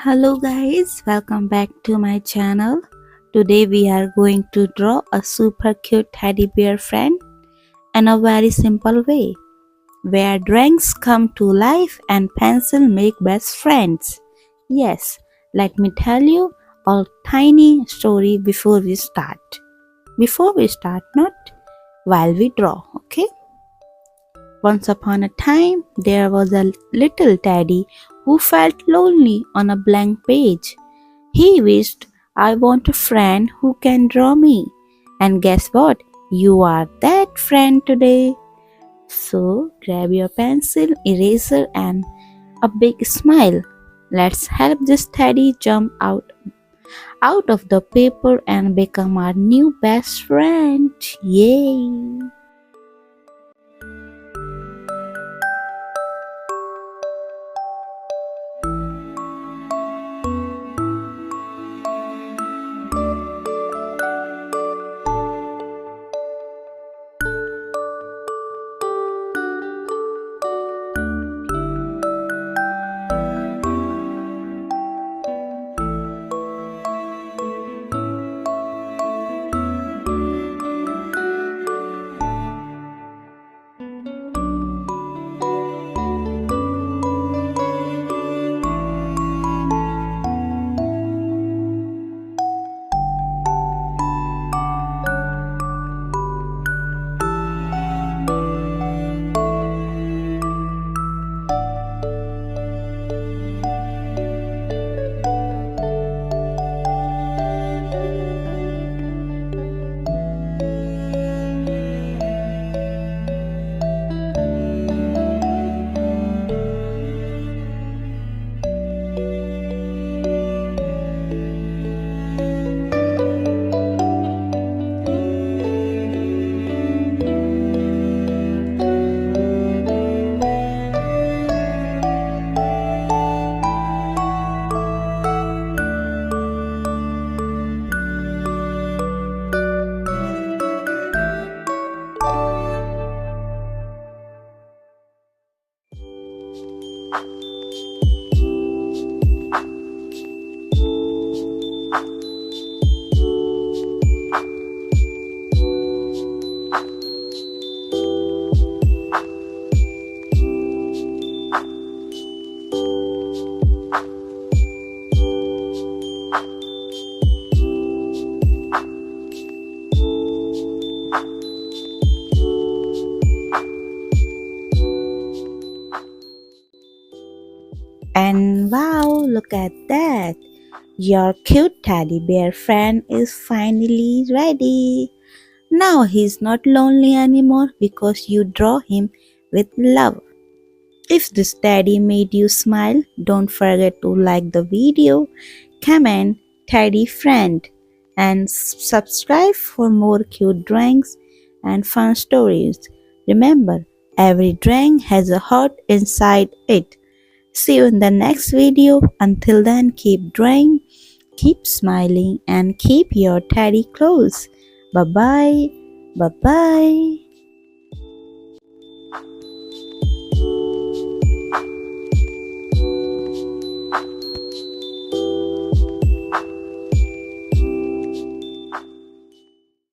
Hello guys, welcome back to my channel. Today we are going to draw a super cute teddy bear friend in a very simple way, where drawings come to life and pencil make best friends. Yes, let me tell you a tiny story before we start. Before we start, not while we draw, okay? Once upon a time, there was a little teddy who felt lonely on a blank page. He wished, I want a friend who can draw me. And guess what? You are that friend today. So grab your pencil, eraser, and a big smile. Let's help this teddy jump out of the paper and become our new best friend. Yay! And wow, look at that! Your cute teddy bear friend is finally ready. Now he's not lonely anymore because you draw him with love. If this teddy made you smile, don't forget to like the video, comment teddy friend, and subscribe for more cute drawings and fun stories. Remember, every drawing has a heart inside it. See you in the next video. Until then, keep drawing, keep smiling, and keep your teddy close. Bye bye. Bye bye.